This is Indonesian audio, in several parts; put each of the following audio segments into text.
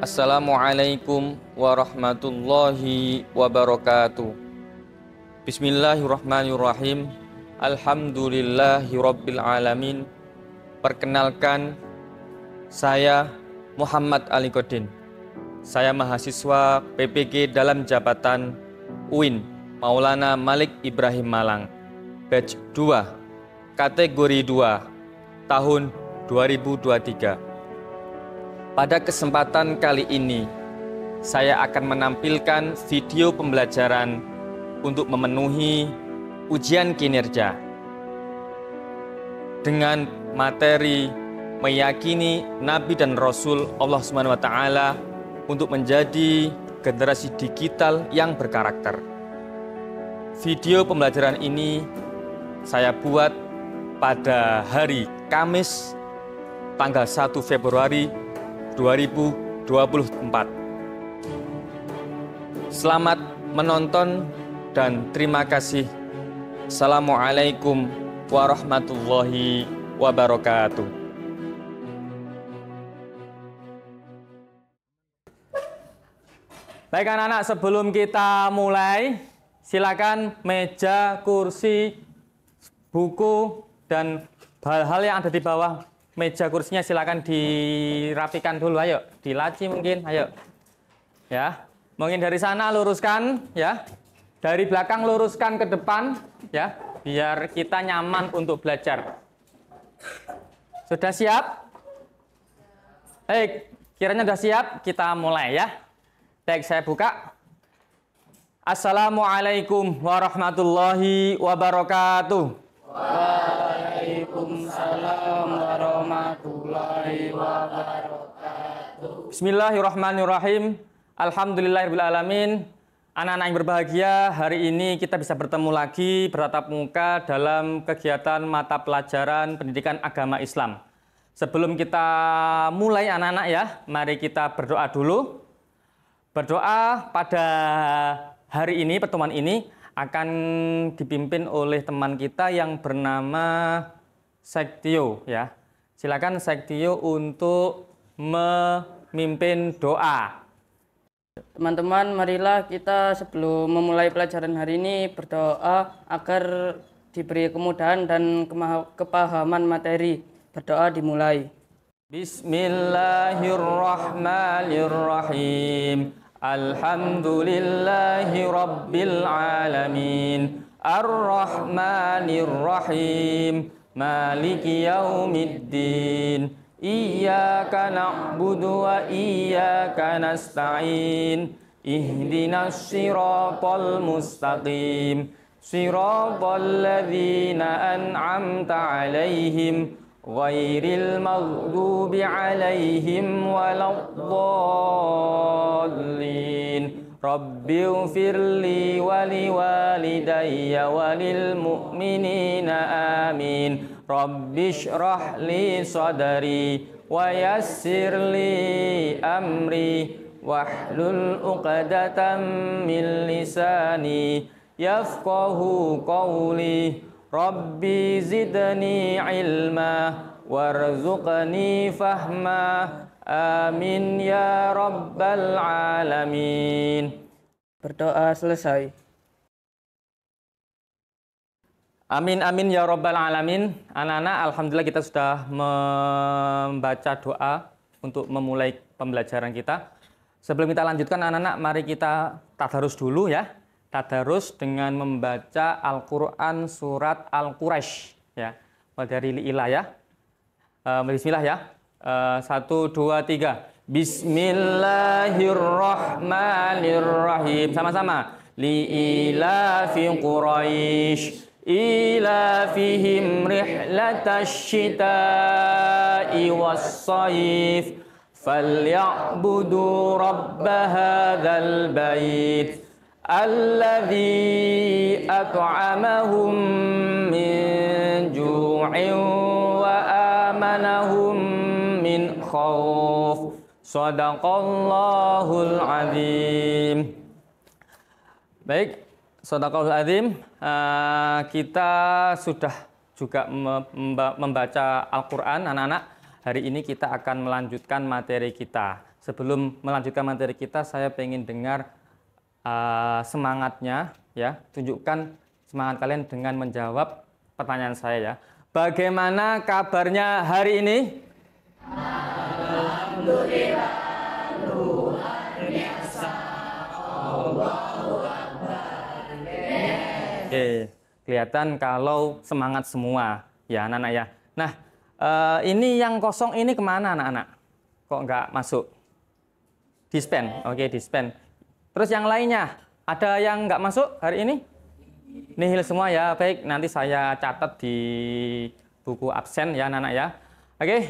Assalamualaikum warahmatullahi wabarakatuh. Bismillahirrahmanirrahim. Alhamdulillahirabbil alamin. Perkenalkan, saya Muhammad Ali Godin. Saya mahasiswa PPG dalam jabatan UIN Maulana Malik Ibrahim Malang, batch 2, kategori 2, tahun 2023. Pada kesempatan kali ini, saya akan menampilkan video pembelajaran untuk memenuhi ujian kinerja dengan materi meyakini Nabi dan Rasul Allah SWT untuk menjadi generasi digital yang berkarakter. Video pembelajaran ini saya buat pada hari Kamis tanggal 1 Februari 2024. Selamat menonton dan terima kasih. Assalamualaikum warahmatullahi wabarakatuh. Baik anak-anak, sebelum kita mulai, silakan meja, kursi, buku, dan hal-hal yang ada di bawah meja kursinya silakan dirapikan dulu, ayo, dilaci mungkin, ayo. Ya, mungkin dari sana luruskan, ya. Dari belakang luruskan ke depan, ya, biar kita nyaman untuk belajar. Sudah siap? Kiranya sudah siap, kita mulai ya. Baik, saya buka. Assalamualaikum warahmatullahi wabarakatuh. Waalaikumsalam warahmatullahi wabarakatuh. Bismillahirrahmanirrahim. Alhamdulillahirabbil alamin. Anak-anak yang berbahagia, hari ini kita bisa bertemu lagi bertatap muka dalam kegiatan mata pelajaran pendidikan agama Islam. Sebelum kita mulai anak-anak ya, mari kita berdoa dulu. Berdoa pada hari ini, pertemuan ini akan dipimpin oleh teman kita yang bernama Sektio ya. Silakan Sektio untuk memimpin doa. Teman-teman, marilah kita sebelum memulai pelajaran hari ini berdoa agar diberi kemudahan dan kepahaman materi. Berdoa dimulai. Bismillahirrahmanirrahim. Alhamdulillahi rabbil alamin. Ar-Rahmanir-Rahim. Maliki yaumiddin. Iyyaka na'budu wa iyyaka nasta'in. Ihdinas siratal mustaqim. Siratal ladzina an'amta 'alaihim ghairil maghdubi 'alaihim waladdallin. Rabbighfirli wa liwalidayya wa lil mu'minina amin. Rabbishrah li sadri wa yassir li amri wahlul 'uqdatam min lisani yafqahu qawli. Rabbi zidni ilma warzuqni fahma. Amin ya rabbal alamin. Berdoa selesai. Amin amin ya rabbal alamin. Anak-anak, alhamdulillah kita sudah membaca doa untuk memulai pembelajaran kita. Sebelum kita lanjutkan anak-anak, mari kita tadarus dulu ya. Tadarus dengan membaca Al-Quran surat Al-Quraisy ya. Dari li'ilah ya. Bismillah ya. 1, 2, 3. Bismillahirrahmanirrahim. Sama-sama. Li'ilafi Quraisy ilafihim rihlatash shita'i was-sayf falyabudu rabb hadzal bait alladzi at'amahum min ju'in wa amanahum min khauf. Shadaqallahul azim. Baik, shadaqallahul azim. Kita sudah juga membaca Al-Quran, anak-anak. Hari ini kita akan melanjutkan materi kita. sebelum melanjutkan materi kita, saya pengen dengar semangatnya, ya. Tunjukkan semangat kalian dengan menjawab pertanyaan saya, ya. Bagaimana kabarnya hari ini? Alhamdulillah, luar biasa. Allahu Akbar. Oke, kelihatan kalau semangat semua, ya anak-anak ya. Nah, ini yang kosong ini kemana anak-anak? Kok nggak masuk? Dispen, oke dispen. Terus yang lainnya, ada yang nggak masuk hari ini? Nihil semua ya, baik. Nanti saya catat di buku absen ya anak-anak ya. Oke,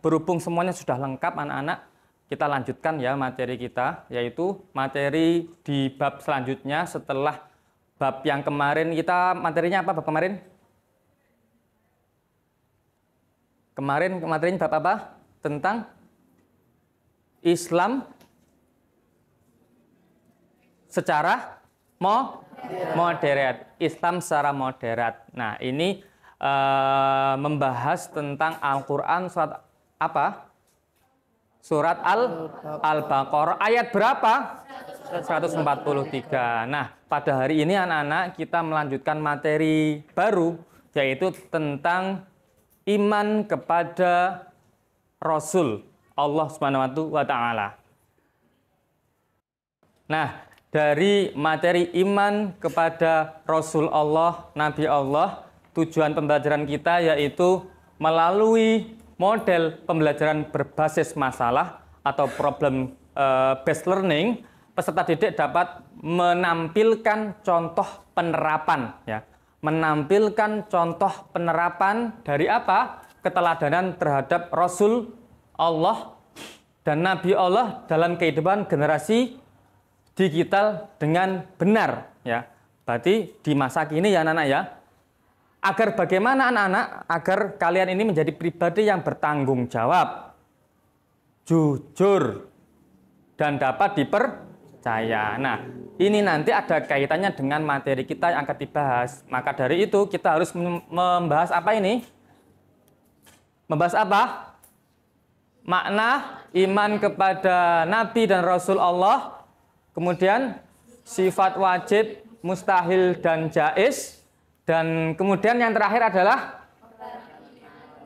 berhubung semuanya sudah lengkap anak-anak, kita lanjutkan ya materi kita, yaitu materi di bab selanjutnya setelah bab yang kemarin. Kita materinya apa bab kemarin? Kemarin materinya bab apa? Tentang Islam secara moderat. Islam secara moderat. Nah, ini membahas tentang Al-Quran surat apa? Surat Al-Baqarah ayat berapa? 143. Nah, pada hari ini anak-anak kita melanjutkan materi baru, yaitu tentang iman kepada Rasul Allah Subhanahu wa Ta'ala. Nah, dari materi iman kepada Rasul Allah, Nabi Allah, tujuan pembelajaran kita yaitu melalui model pembelajaran berbasis masalah atau problem based learning, peserta didik dapat menampilkan contoh penerapan, ya. Menampilkan contoh penerapan dari apa? Keteladanan terhadap Rasul Allah dan Nabi Allah dalam kehidupan generasi digital dengan benar, ya. Berarti di masa kini ya anak-anak ya. Agar bagaimana anak-anak? Agar kalian ini menjadi pribadi yang bertanggung jawab, jujur, dan dapat dipercaya. Nah, ini nanti ada kaitannya dengan materi kita yang akan dibahas. Maka dari itu kita harus membahas apa ini? Membahas apa? Makna iman kepada Nabi dan Rasul Allah. Kemudian sifat wajib, mustahil, dan jaiz. Dan kemudian yang terakhir adalah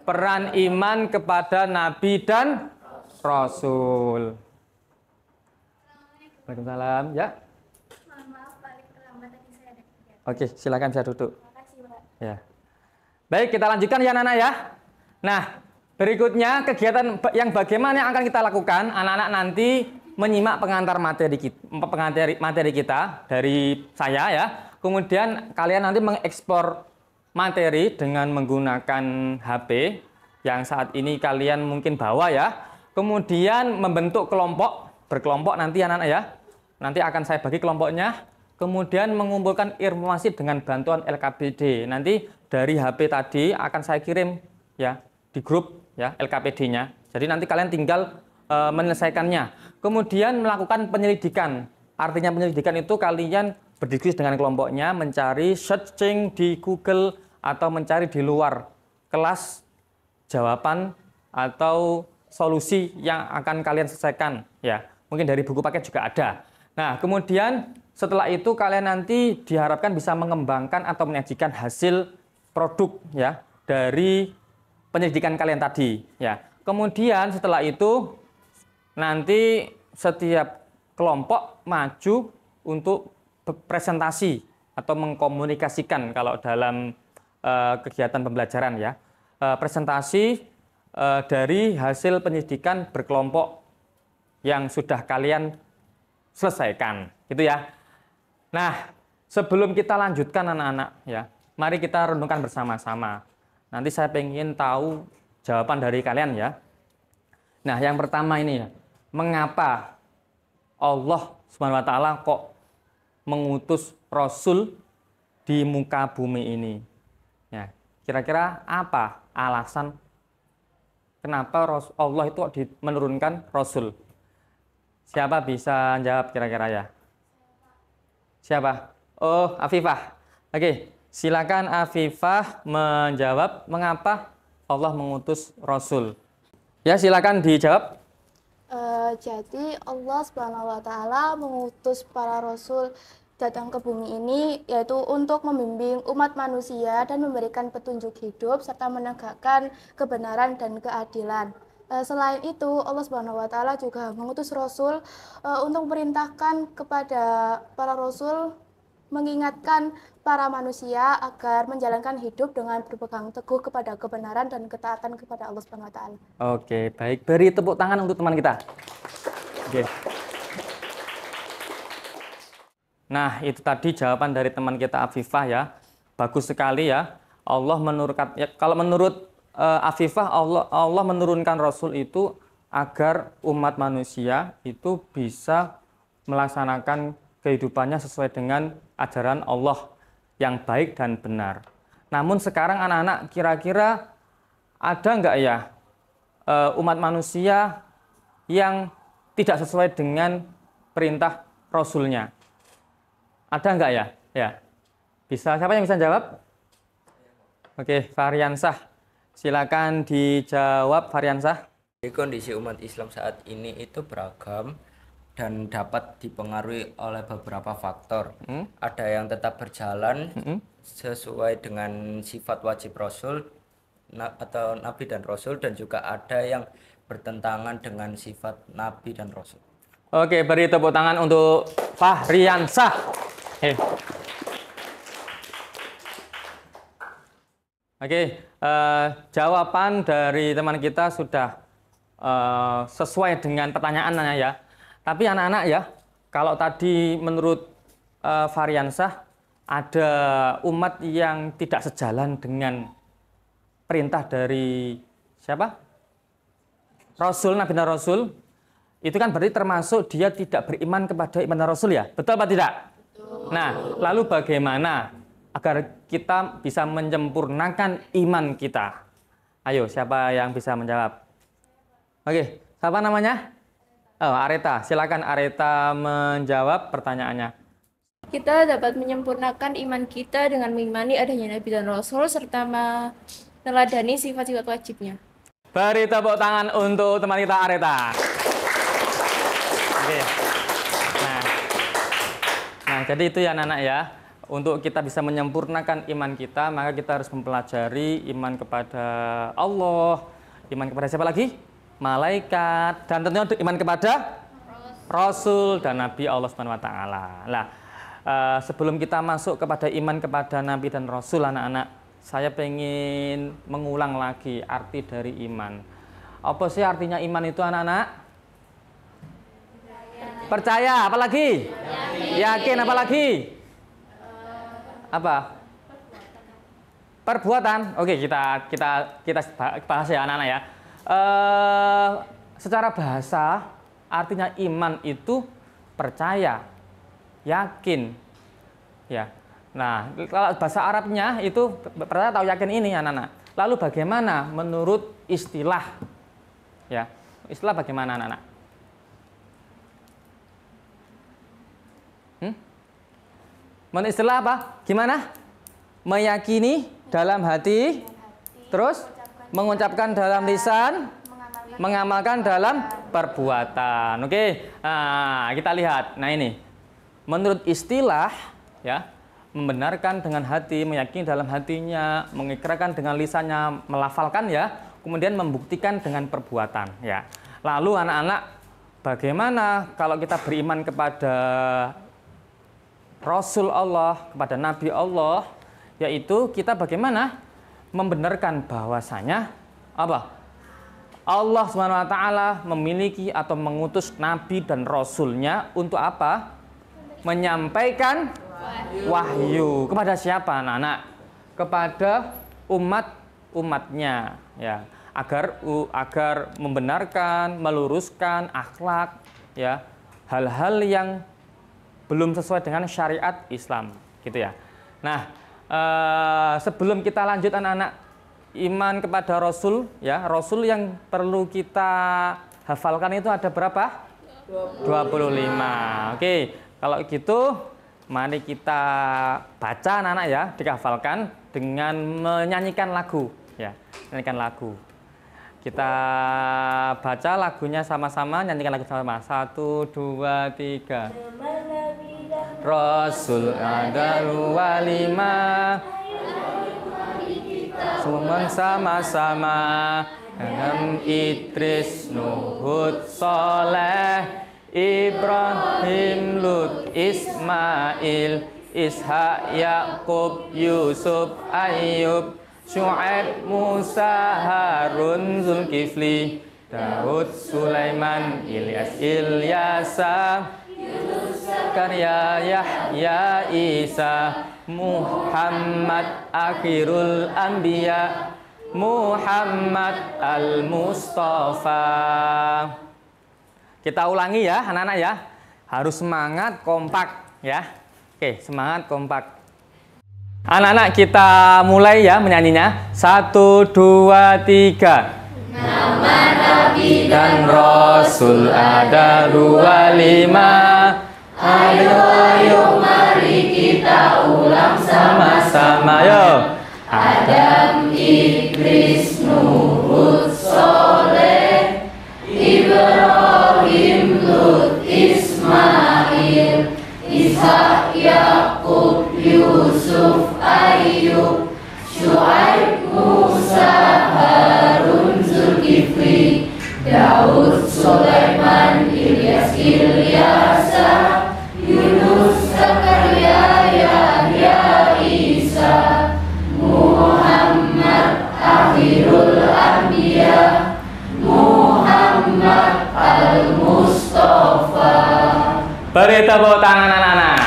peran iman kepada Nabi dan Rasul. Waalaikumsalam. Ya. Oke, silakan saya duduk. Ya. Baik, kita lanjutkan ya anak-anak ya. Nah, berikutnya kegiatan yang bagaimana yang akan kita lakukan, anak-anak nanti menyimak pengantar materi kita dari saya ya. Kemudian kalian nanti mengekspor materi dengan menggunakan HP yang saat ini kalian mungkin bawa ya. Kemudian membentuk kelompok, berkelompok nanti anak-anak ya. Nanti akan saya bagi kelompoknya. Kemudian mengumpulkan informasi dengan bantuan LKPD. Nanti dari HP tadi akan saya kirim ya di grup ya LKPD-nya. Jadi nanti kalian tinggal menyelesaikannya. Kemudian melakukan penyelidikan. Artinya penyelidikan itu kalian berdiskusi dengan kelompoknya, mencari searching di Google atau mencari di luar kelas jawaban atau solusi yang akan kalian selesaikan ya. Mungkin dari buku paket juga ada. Nah, kemudian setelah itu kalian nanti diharapkan bisa mengembangkan atau menyajikan hasil produk ya dari penyelidikan kalian tadi ya. Kemudian setelah itu nanti setiap kelompok maju untuk presentasi atau mengkomunikasikan kalau dalam kegiatan pembelajaran ya. Presentasi dari hasil penyelidikan berkelompok yang sudah kalian selesaikan, gitu ya. Nah, sebelum kita lanjutkan anak-anak ya, mari kita renungkan bersama-sama. Nanti saya pengen tahu jawaban dari kalian ya. Nah, yang pertama ini ya, mengapa Allah Subhanahu wa Ta'ala kok mengutus Rasul di muka bumi ini? Ya, kira-kira apa alasan kenapa Allah itu menurunkan Rasul? Siapa bisa jawab kira-kira ya? Siapa? Oh, Afifah. Oke, silakan Afifah menjawab mengapa Allah mengutus Rasul. Ya, silakan dijawab. Jadi Allah Subhanahu wa taala mengutus para rasul datang ke bumi ini yaitu untuk membimbing umat manusia dan memberikan petunjuk hidup serta menegakkan kebenaran dan keadilan. Selain itu, Allah Subhanahu wa taala juga mengutus rasul untuk memerintahkan kepada para rasul mengingatkan para manusia agar menjalankan hidup dengan berpegang teguh kepada kebenaran dan ketaatan kepada Allah Subhanahu wa taala. Oke, baik. Beri tepuk tangan untuk teman kita. Oke. Nah, itu tadi jawaban dari teman kita Afifah ya. Bagus sekali ya. Allah menurunkan ya, kalau menurut Afifah Allah menurunkan rasul itu agar umat manusia itu bisa melaksanakan kehidupannya sesuai dengan ajaran Allah yang baik dan benar. Namun sekarang anak-anak kira-kira ada nggak ya umat manusia yang tidak sesuai dengan perintah Rasulnya? Ada nggak ya? Ya, bisa. Siapa yang bisa jawab? Oke, Faryansah, silakan dijawab Faryansah. Kondisi umat Islam saat ini itu beragam dan dapat dipengaruhi oleh beberapa faktor. Ada yang tetap berjalan sesuai dengan sifat wajib Rasul atau Nabi dan Rasul, dan juga ada yang bertentangan dengan sifat Nabi dan Rasul. Oke, beri tepuk tangan untuk Fahriansah. Oke, jawaban dari teman kita sudah sesuai dengan pertanyaannya ya. Tapi anak-anak ya, kalau tadi menurut Faryansah ada umat yang tidak sejalan dengan perintah dari siapa? Rasul, Nabi dan Rasul. Itu kan berarti termasuk dia tidak beriman kepada iman Rasul ya. Betul apa tidak? Betul. Nah, lalu bagaimana agar kita bisa menyempurnakan iman kita? Ayo, siapa yang bisa menjawab? Oke, siapa namanya? Oh, Areta. Silakan Areta menjawab pertanyaannya. Kita dapat menyempurnakan iman kita dengan mengimani adanya Nabi dan Rasul serta meneladani sifat-sifat wajibnya. Beri tepuk tangan untuk teman kita Areta. Oke. Nah, jadi itu ya anak-anak ya. Untuk kita bisa menyempurnakan iman kita, maka kita harus mempelajari iman kepada Allah, iman kepada siapa lagi? Malaikat, dan tentunya iman kepada Rasul dan Nabi Allah Subhanahu wa taala. Nah, sebelum kita masuk kepada iman kepada Nabi dan Rasul, anak-anak, saya pengen mengulang lagi arti dari iman. Apa sih artinya iman itu, anak-anak? Percaya, apalagi? Yakin, apalagi? Apa? Perbuatan. Oke, kita bahas ya anak-anak ya. Secara bahasa artinya iman itu percaya, yakin, ya. Nah, kalau bahasa Arabnya itu percaya atau yakin ini anak-anak. Lalu bagaimana menurut istilah? Ya, istilah bagaimana anak-anak? Menurut istilah apa? Gimana? Meyakini dalam hati, terus mengucapkan dalam lisan, mengamalkan dalam perbuatan. Oke, nah, kita lihat. Nah ini, menurut istilah, ya, membenarkan dengan hati, meyakini dalam hatinya, mengikrarkan dengan lisannya, melafalkan ya, kemudian membuktikan dengan perbuatan. Ya. Lalu anak-anak, bagaimana kalau kita beriman kepada Rasul Allah, kepada Nabi Allah, yaitu kita bagaimana membenarkan bahwasanya apa? Allah Subhanahu wa taala memiliki atau mengutus nabi dan rasulnya untuk apa? Menyampaikan wahyu. Kepada siapa, anak-anak? Kepada umatnya, ya. Agar membenarkan, meluruskan akhlak, ya. Hal-hal yang belum sesuai dengan syariat Islam, gitu ya. Nah, sebelum kita lanjut anak-anak, iman kepada Rasul, ya, Rasul yang perlu kita hafalkan itu ada berapa? 25. Oke, kalau gitu mari kita baca anak-anak ya, dihafalkan dengan menyanyikan lagu, ya, menyanyikan lagu. Kita baca lagunya sama-sama, nyanyikan lagu sama-sama. 1, 2, 3. Rasul ada walima, semua sama-sama. Adam, Idris, Nuhud, Soleh, Ibrahim, Lut, Ismail, Ishak, Yakub, Yusuf, Ayub, Syuaib, Musa, Harun, Zulkifli, Daud, Sulaiman, Ilyasa, Karya, Yahya, Isa, Muhammad, akhirul anbiya, Muhammad al-Mustafa. Kita ulangi ya anak-anak ya. Harus semangat, kompak ya. Oke, semangat, kompak. Anak-anak kita mulai ya menyanyinya. 1, 2, 3. Nama Nabi dan Rasul ada 25. Ayo mari kita ulang sama-sama. Yo. Adam, Idris, Nuhud, Soleh, Ibrahim, Lut, Ismail, Ishak, Yakub, Yusuf, Ayub, Syuaib, Musa, Harun, Zulkifli, Daud, Sulaiman, Ilyasa, Yunus, Zakaria, Yahya, Isa, Muhammad, akhirul anbiya, Muhammad al-Mustafa. Beri tepuk tangan anak-anak.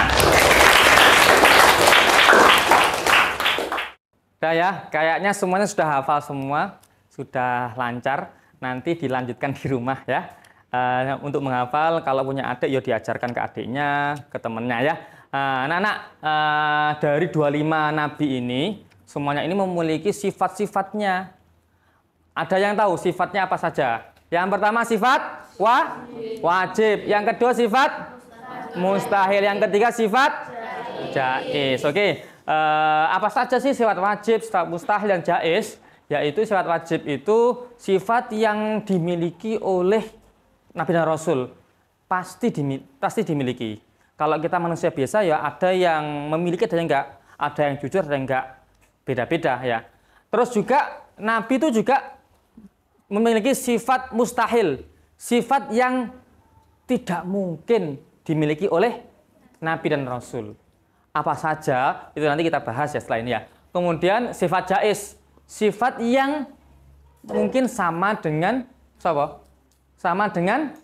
Udah ya, kayaknya semuanya sudah hafal semua, sudah lancar. Nanti dilanjutkan di rumah ya. Untuk menghafal, kalau punya adik ya diajarkan ke adiknya, ke temennya ya. Anak-anak, dari 25 nabi ini, semuanya ini memiliki sifat-sifatnya. Ada yang tahu sifatnya apa saja? Yang pertama sifat wajib. Yang kedua sifat mustahil. Yang ketiga sifat jaiz. Oke. Apa saja sih sifat wajib, sifat mustahil, dan jaiz? Yaitu sifat wajib itu sifat yang dimiliki oleh Nabi dan Rasul. Pasti dimiliki. Kalau kita manusia biasa ya ada yang memiliki, ada yang enggak. Ada yang jujur, ada yang enggak. Beda-beda ya. Terus juga Nabi itu juga memiliki sifat mustahil, sifat yang tidak mungkin dimiliki oleh Nabi dan Rasul. Apa saja itu nanti kita bahas ya setelah ini ya. Kemudian sifat jaiz, sifat yang mungkin sama dengan siapa? Sama dengan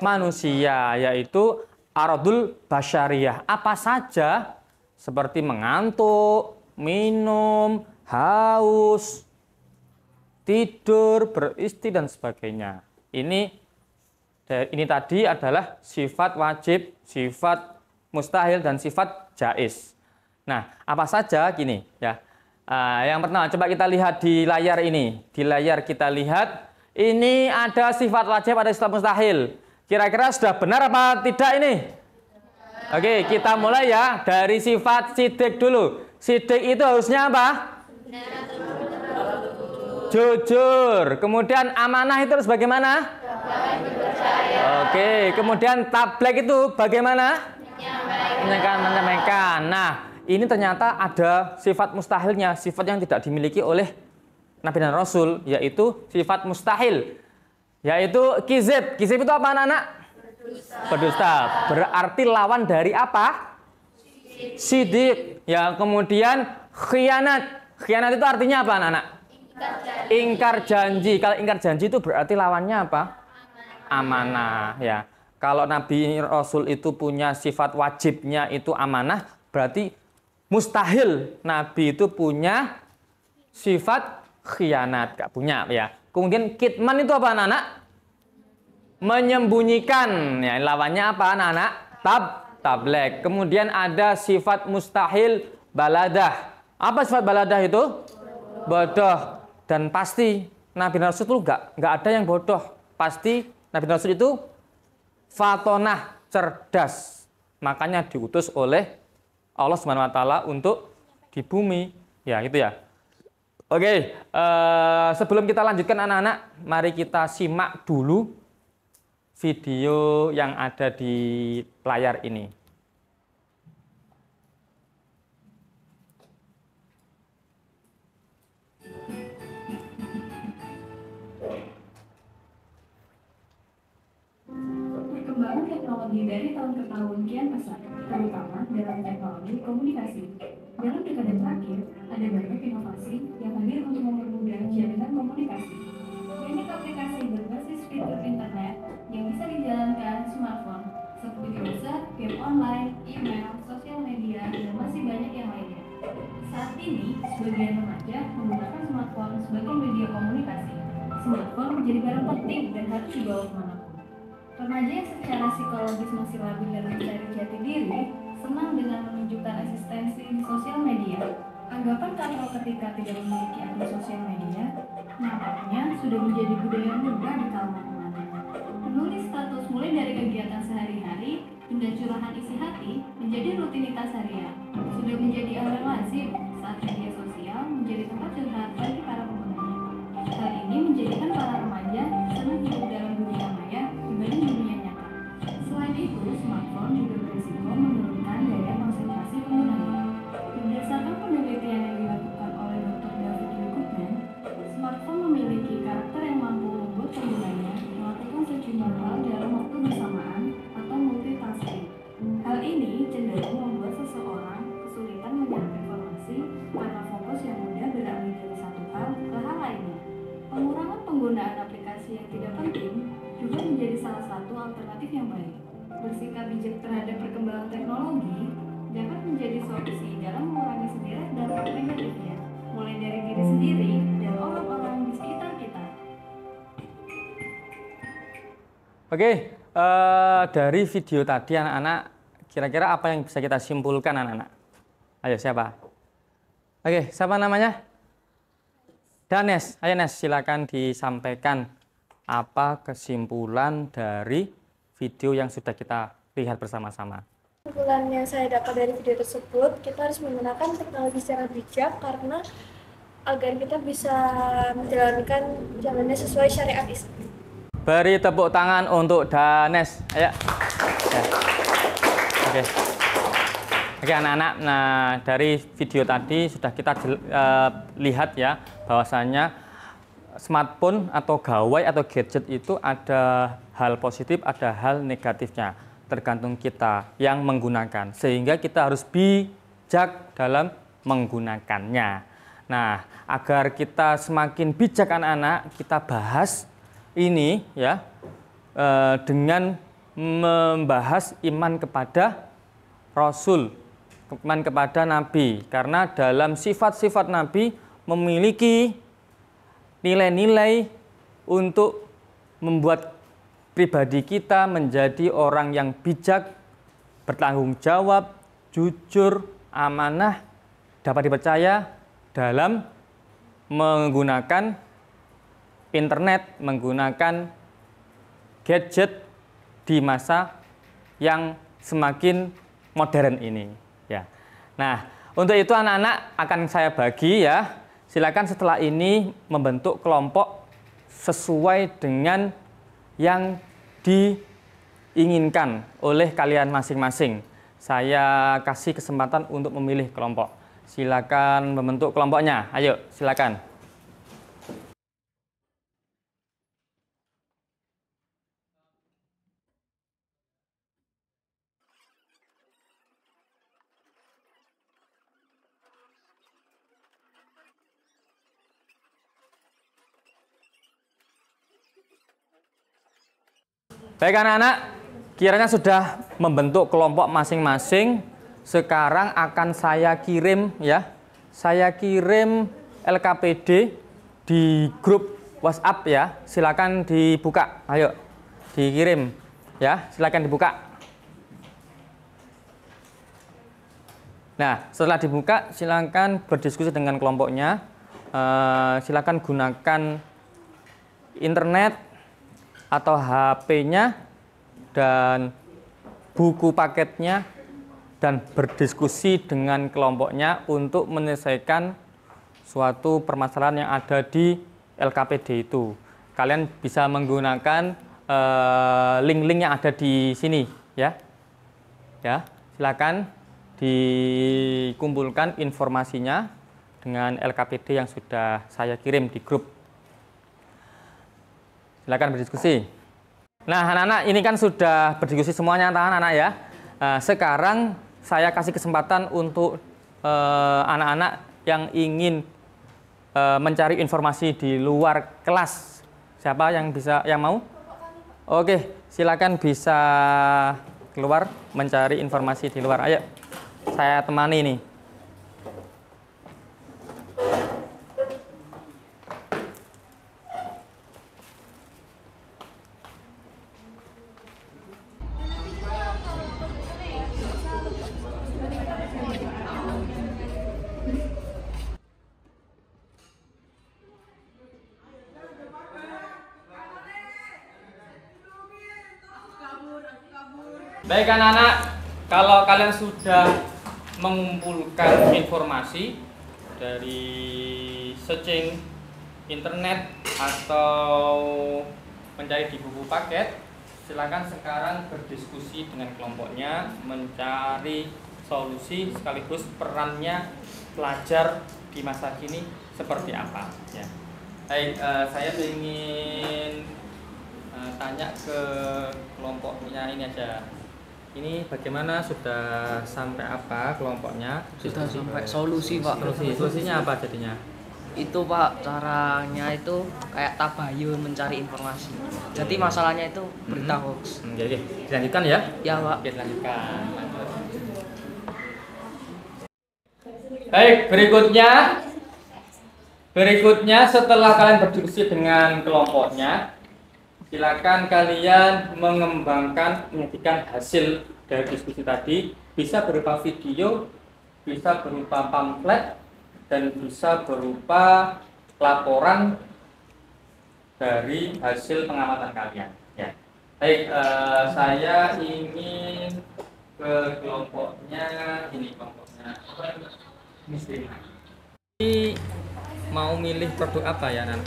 manusia, yaitu aradul basyariyah. Apa saja seperti mengantuk, minum, haus, tidur, beristri, dan sebagainya. Ini tadi adalah sifat wajib, sifat mustahil, dan sifat jaiz. Nah, apa saja gini ya. Yang pertama, coba kita lihat di layar ini. Di layar kita lihat, ini ada sifat wajib, ada sifat mustahil. Kira-kira sudah benar apa tidak ini? Oke, kita mulai ya dari sifat sidik dulu. Sidik itu harusnya apa? Jujur. Kemudian amanah itu harus bagaimana? Oke, kemudian tablek itu bagaimana? Menyampaikan. Nah, ini ternyata ada sifat mustahilnya, sifat yang tidak dimiliki oleh Nabi dan Rasul, yaitu sifat mustahil, yaitu kizib. Kizib itu apa anak-anak? Berdusta. Berarti lawan dari apa? Sidik. Ya, kemudian khianat. Khianat itu artinya apa anak-anak? Ingkar janji. Kalau ingkar janji itu berarti lawannya apa? Amanah. Ya. Kalau Nabi Rasul itu punya sifat wajibnya itu amanah, berarti mustahil Nabi itu punya sifat khianat, gak punya ya. Kemudian kitman itu apa anak-anak? Menyembunyikan. Ya, lawannya apa anak-anak? Tablek. Kemudian ada sifat mustahil baladah. Apa sifat baladah itu? Bodoh. Dan pasti Nabi Rasul itu nggak ada yang bodoh. Pasti Nabi Rasul itu fatonah, cerdas. Makanya diutus oleh Allah Subhanahu wa taala untuk di bumi. Ya, itu ya. Oke, sebelum kita lanjutkan anak-anak, mari kita simak dulu video yang ada di layar ini. Perkembangan teknologi dari tahun ke tahun kian pesat, terutama dalam teknologi komunikasi. Dalam dekade terakhir, ada banyak inovasi yang hadir untuk mempermudah jalinan komunikasi. Banyak aplikasi berbasis fitur internet yang bisa dijalankan smartphone, seperti WhatsApp, game online, email, sosial media, dan masih banyak yang lainnya. Saat ini, sebagian remaja menggunakan smartphone sebagai media komunikasi. Smartphone menjadi barang penting dan harus dibawa kemanapun. Remaja yang secara psikologis masih labil dan mencari jati diri, senang dengan menunjukkan eksistensi di sosial media. Anggapan katro ketika tidak memiliki akun sosial media, nampaknya sudah menjadi budaya mudah di kalangan remaja. Menulis status mulai dari kegiatan sehari-hari hingga curahan isi hati menjadi rutinitas harian. Sudah menjadi hal yang lazim saat media sosial menjadi tempat curhat bagi para penggunanya. Hal ini menjadikan para remaja senang hidup dalam dunia maya dibanding dunia nyata. Selain itu, smartphone juga berisiko menurunkan daya konsentrasi penggunanya. Berdasarkan penelitian yang dilakukan oleh Dr. David Goodman, smartphone memiliki karakter yang mampu membuat penggunanya melakukan sejumlah hal dalam waktu bersamaan atau multitasking. Hal ini cenderung membuat seseorang kesulitan menyerap informasi karena fokus yang mudah beralih dari satu hal ke hal lainnya. Pengurangan penggunaan aplikasi yang tidak penting juga menjadi salah satu alternatif yang baik. Bersikap bijak terhadap perkembangan teknologi dapat menjadi solusi dalam mengurangi sederet dampak negatifnya, mulai dari diri sendiri dan orang-orang di sekitar kita. Oke, dari video tadi anak-anak, kira-kira apa yang bisa kita simpulkan anak-anak? Ayo siapa? Oke, siapa namanya? Danes. Ayo Nes, silakan disampaikan apa kesimpulan dari video yang sudah kita lihat bersama-sama. Kesimpulan yang saya dapat dari video tersebut, kita harus menggunakan teknologi secara bijak karena agar kita bisa menjalankan jalannya sesuai syariat Islam. Beri tepuk tangan untuk Danes. Ayo. Ya. Oke. Oke anak-anak, nah dari video tadi sudah kita lihat ya bahwasanya smartphone atau gawai atau gadget itu ada hal positif, ada hal negatifnya, tergantung kita yang menggunakan, sehingga kita harus bijak dalam menggunakannya. Nah, agar kita semakin bijak anak-anak, kita bahas ini ya dengan membahas iman kepada Rasul, iman kepada Nabi, karena dalam sifat-sifat Nabi memiliki nilai-nilai untuk membuat pribadi kita menjadi orang yang bijak, bertanggung jawab, jujur, amanah, dapat dipercaya dalam menggunakan internet, menggunakan gadget di masa yang semakin modern ini ya. Nah, untuk itu anak-anak akan saya bagi ya. Silakan setelah ini membentuk kelompok sesuai dengan yang diinginkan oleh kalian masing-masing. Saya kasih kesempatan untuk memilih kelompok. Silakan membentuk kelompoknya. Ayo, silakan. Baik anak-anak, kiranya sudah membentuk kelompok masing-masing. Sekarang akan saya kirim ya. Saya kirim LKPD di grup WhatsApp ya. Silakan dibuka. Ayo, dikirim ya. Silakan dibuka. Nah, setelah dibuka, silakan berdiskusi dengan kelompoknya. Silakan gunakan internet atau HP-nya dan buku paketnya dan berdiskusi dengan kelompoknya untuk menyelesaikan suatu permasalahan yang ada di LKPD itu. Kalian bisa menggunakan link-link yang ada di sini ya. Ya, silakan dikumpulkan informasinya dengan LKPD yang sudah saya kirim di grup. Silakan berdiskusi. Nah, anak-anak ini kan sudah berdiskusi semuanya anak-anak ya. Sekarang saya kasih kesempatan untuk anak-anak yang ingin mencari informasi di luar kelas. Siapa yang mau? Oke, silakan bisa keluar mencari informasi di luar. Ayo, saya temani nih. Baik anak-anak, kalau kalian sudah mengumpulkan informasi dari searching internet atau mencari di buku paket, silakan sekarang berdiskusi dengan kelompoknya, mencari solusi sekaligus perannya pelajar di masa kini seperti apa. Ya. Baik, saya ingin tanya ke kelompoknya ini aja. Ini bagaimana, sudah sampai apa kelompoknya? Sudah sampai solusi, Pak. Solusinya apa jadinya? Itu, Pak, caranya itu kayak tabayun mencari informasi. Jadi masalahnya itu berita hoax. Oke, dilanjutkan ya? Ya, Pak. Oke, dilanjutkan. Baik, berikutnya setelah kalian berdiskusi dengan kelompoknya, silakan kalian mengembangkan, menjadikan hasil dari diskusi tadi, bisa berupa video, bisa berupa pamflet, dan bisa berupa laporan dari hasil pengamatan kalian. Ya. Baik, saya ingin ke kelompoknya ini, kelompoknya Misri. Mau milih produk apa ya, Nan?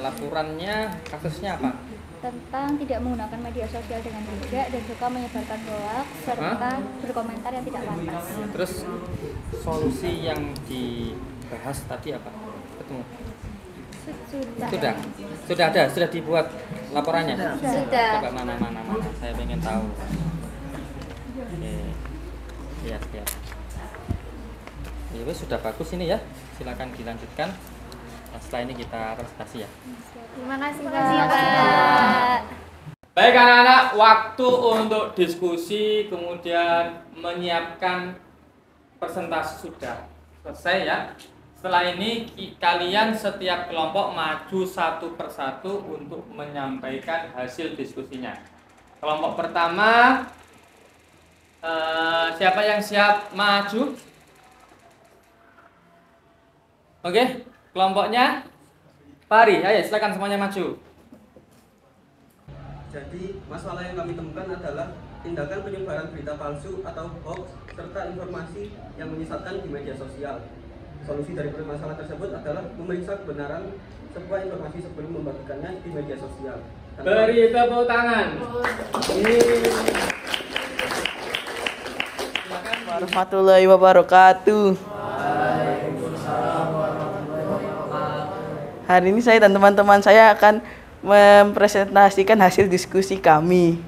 Laporannya kasusnya apa? Tentang tidak menggunakan media sosial dengan bijak dan suka menyebarkan hoax serta berkomentar yang tidak pantas. Terus solusi yang dibahas tadi apa? Ketemu? Sudah dibuat laporannya? Sudah. Coba mana, saya pengen tahu. Oke. Lihat. Ya, sudah bagus ini ya. Silakan dilanjutkan. Setelah ini kita presentasi ya. Terima kasih, Pak. Baik anak-anak, waktu untuk diskusi kemudian menyiapkan presentasi sudah selesai ya. Setelah ini kalian setiap kelompok maju satu persatu untuk menyampaikan hasil diskusinya. Kelompok pertama, siapa yang siap maju? Oke, kelompoknya Pari, ayo silakan semuanya maju. Jadi, masalah yang kami temukan adalah tindakan penyebaran berita palsu atau hoax serta informasi yang menyesatkan di media sosial. Solusi dari permasalahan tersebut adalah memeriksa kebenaran sebuah informasi sebelum membagikannya di media sosial. Beri tepuk tangan. Warahmatullahi wabarakatuh. Hari ini saya dan teman-teman saya akan mempresentasikan hasil diskusi kami.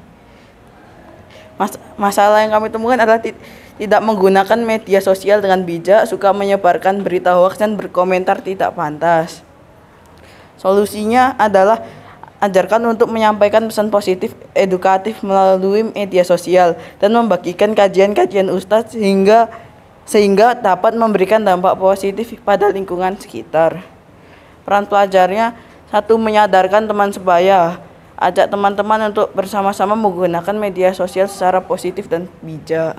Masalah yang kami temukan adalah tidak menggunakan media sosial dengan bijak, suka menyebarkan berita hoax dan berkomentar tidak pantas. Solusinya adalah ajarkan untuk menyampaikan pesan positif edukatif melalui media sosial dan membagikan kajian-kajian ustadz sehingga dapat memberikan dampak positif pada lingkungan sekitar. Peran pelajarnya, 1. Menyadarkan teman sebaya. Ajak teman-teman untuk bersama-sama menggunakan media sosial secara positif dan bijak.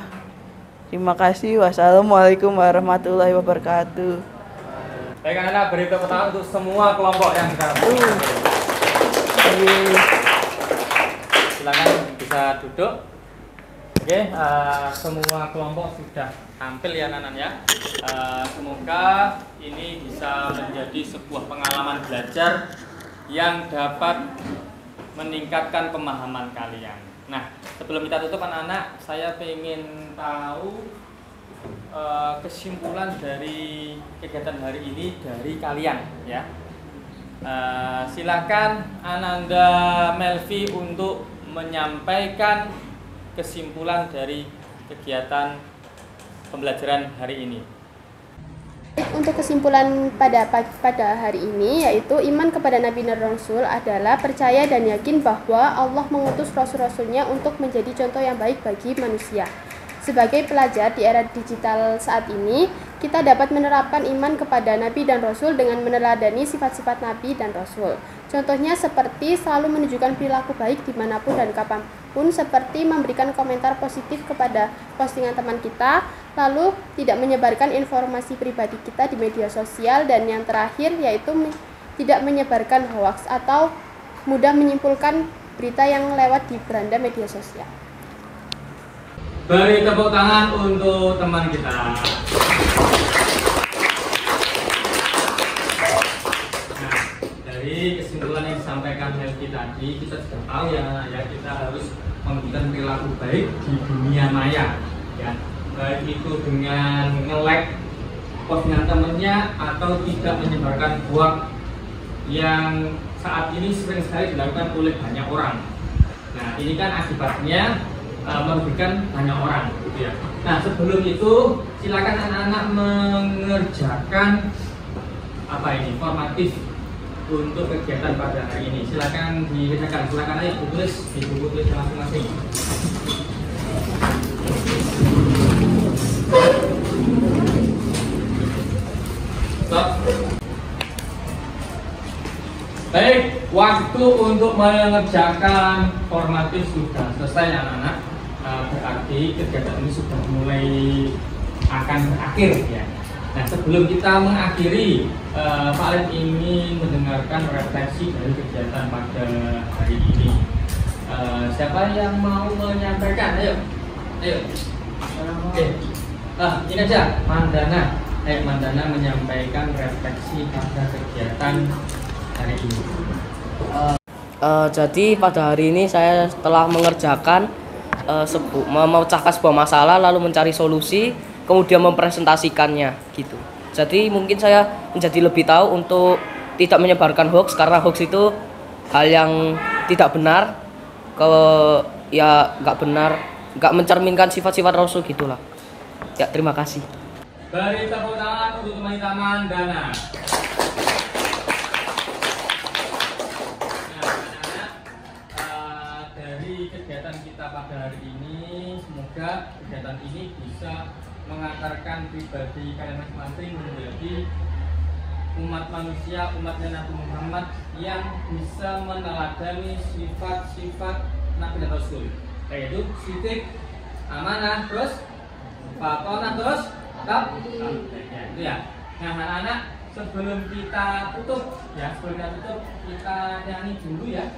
Terima kasih. Wassalamualaikum warahmatullahi wabarakatuh. Baik anak-anak, beri tepuk tangan untuk semua kelompok yang gabung. Silakan bisa duduk. Oke, semua kelompok sudah tampil ya anak-anak ya. Semoga ini bisa menjadi sebuah pengalaman belajar yang dapat meningkatkan pemahaman kalian. Nah, sebelum kita tutup anak-anak, saya ingin tahu kesimpulan dari kegiatan hari ini dari kalian ya. Silakan Ananda Melvi untuk menyampaikan kesimpulan dari kegiatan pembelajaran hari ini. Untuk kesimpulan pada hari ini yaitu iman kepada Nabi dan Rasul adalah percaya dan yakin bahwa Allah mengutus Rasul-Rasulnya untuk menjadi contoh yang baik bagi manusia. Sebagai pelajar di era digital saat ini, kita dapat menerapkan iman kepada Nabi dan Rasul dengan meneladani sifat-sifat Nabi dan Rasul. Contohnya seperti selalu menunjukkan perilaku baik dimanapun dan kapanpun, seperti memberikan komentar positif kepada postingan teman kita, lalu tidak menyebarkan informasi pribadi kita di media sosial, dan yang terakhir yaitu tidak menyebarkan hoaks atau mudah menyimpulkan berita yang lewat di beranda media sosial. Beri tepuk tangan untuk teman kita. Nah, dari kesimpulan yang disampaikan Helgi tadi, kita sudah tahu ya kita harus memberikan perilaku baik di dunia maya, ya, baik itu dengan nge-like postingan temennya atau tidak menyebarkan hoax yang saat ini sering sekali dilakukan oleh banyak orang. Nah, ini kan akibatnya merugikan banyak orang, gitu ya. Nah, sebelum itu silakan anak-anak mengerjakan formatif untuk kegiatan pada hari ini. Silakan dikerjakan, silakan ayo ditulis di buku tulis masing-masing. Stop. Baik, waktu untuk mengerjakan formatif sudah selesai anak-anak. Berarti kegiatan ini sudah mulai akan berakhir ya. Nah, sebelum kita mengakhiri, Pak Len ingin mendengarkan refleksi dari kegiatan pada hari ini. Siapa yang mau menyampaikan? Ayo. Oke. Ini aja, Mandana. Mandana menyampaikan refleksi pada kegiatan hari ini. Jadi pada hari ini saya telah mengerjakan memecahkan sebuah masalah, lalu mencari solusi, kemudian mempresentasikannya gitu. Jadi mungkin saya menjadi lebih tahu untuk tidak menyebarkan hoax, karena hoax itu hal yang tidak benar, nggak benar, nggak mencerminkan sifat-sifat Rasul gitulah. Ya, terima kasih. Beri tepuk tangan untuk teman-teman Dana. Kegiatan kita pada hari ini, semoga kegiatan ini bisa mengantarkan pribadi kalian masing-masing menjadi umat manusia, umatnya Nabi Muhammad yang bisa meneladani sifat-sifat Nabi dan Rasul, yaitu sidik, amanah, terus fatonah, terus itu ya. Nah anak-anak, sebelum kita tutup kita nyanyi dulu ya,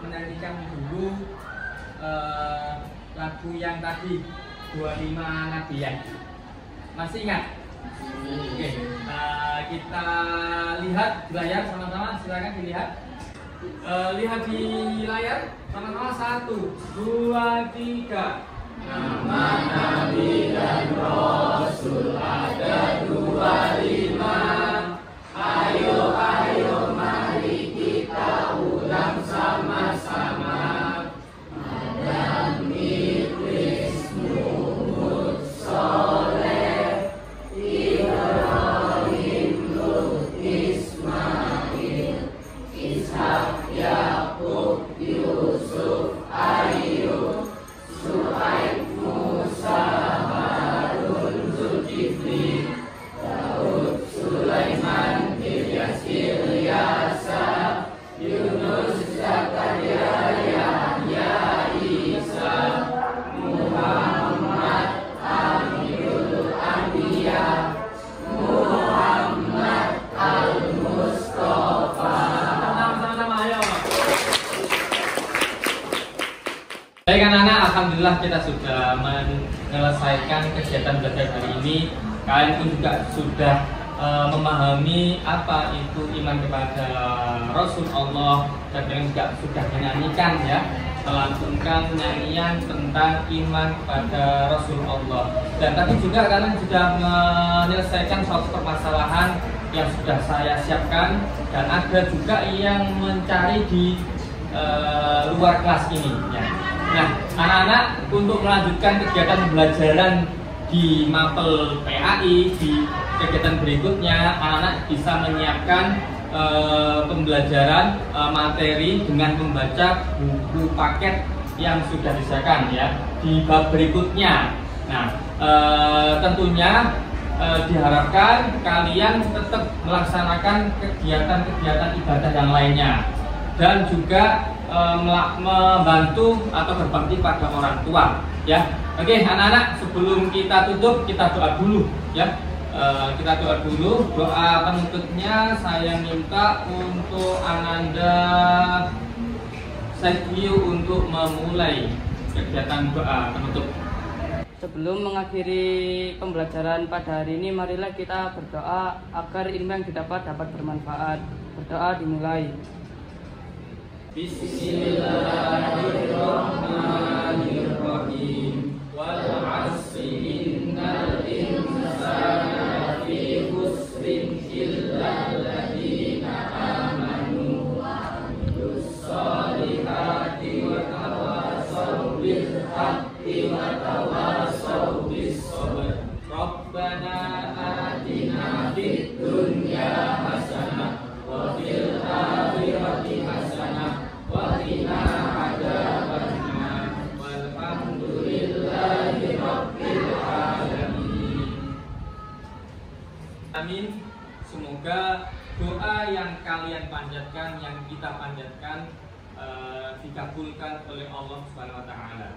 menyanyikan dulu lagu yang tadi 25 Nabiyan. Masih ingat? Oke. Kita lihat di layar sama-sama, silakan dilihat. Lihat di layar sama-sama, 1, 2, 3. Nama Nabi dan Rasul ada 25. Ayo mari kita ulang sama-sama. Adam, Idris, Nuh, Soleh, Ibrahim, Lut, Ismail, Ishak, Yakub, Yusuf, Ayub, Syuaib, Musa, Harun, Zulkifli, Daud, Sulaiman, Ilyas, Ilyasa, Yunus, Zakaria, Yahya, Isa, Muhammad, Amirul Anbiya, Muhammad Al-Mustafa. Sama-sama, ayo. Baik anak-anak, alhamdulillah kita sudah menyelesaikan kegiatan belajar hari ini. Kalian pun juga sudah memahami apa itu iman kepada Rasul Allah, dan kalian juga sudah menyanyikan ya, melantunkan nyanyian tentang iman kepada Rasul Allah. Dan tadi juga kalian sudah menyelesaikan suatu permasalahan yang sudah saya siapkan, dan ada juga yang mencari di luar kelas ini ya. Nah, anak-anak untuk melanjutkan kegiatan pembelajaran di Mapel PAI di kegiatan berikutnya, anak-anak bisa menyiapkan pembelajaran materi dengan membaca buku paket yang sudah disediakan ya di bab berikutnya. Nah, tentunya diharapkan kalian tetap melaksanakan kegiatan-kegiatan ibadah yang lainnya, dan juga membantu atau berbakti pada orang tua ya. Oke anak-anak, sebelum kita tutup kita doa dulu ya. Kita doa dulu. Doa penutupnya saya minta untuk Ananda Saikliu untuk memulai kegiatan doa penutup. Sebelum mengakhiri pembelajaran pada hari ini, marilah kita berdoa agar ilmu yang didapat dapat bermanfaat. Berdoa dimulai. Bismillahirrahmanirrahim. Wal 'asri innal insana lafi khusrin illa alladziina aamanu wa 'amilus shalihati wa tawassaw bil haqqi wa tawassaw bis sabr. Rabbana atina fid dunya hasanah wa fil akhirati hasanah wa qina adzabannar. Walhamdulillahi rabbil alamin. Amin. Semoga doa yang kalian panjatkan, yang kita panjatkan, dikabulkan oleh Allah Subhanahu wa taala.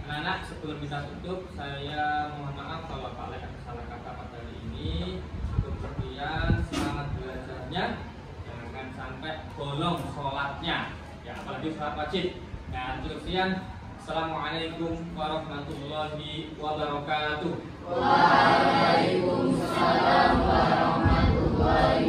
Anak-anak, sebelum kita tutup, saya mohon maaf kalau Pak Lek ada salah kata pada hari ini. Untuk kalian semangat belajarnya, jangan sampai bolong sholatnya ya, apalagi sholat wajib. Nah, untuk sekian, assalamualaikum warahmatullahi wabarakatuh. Waalaikumsalam warahmatullahi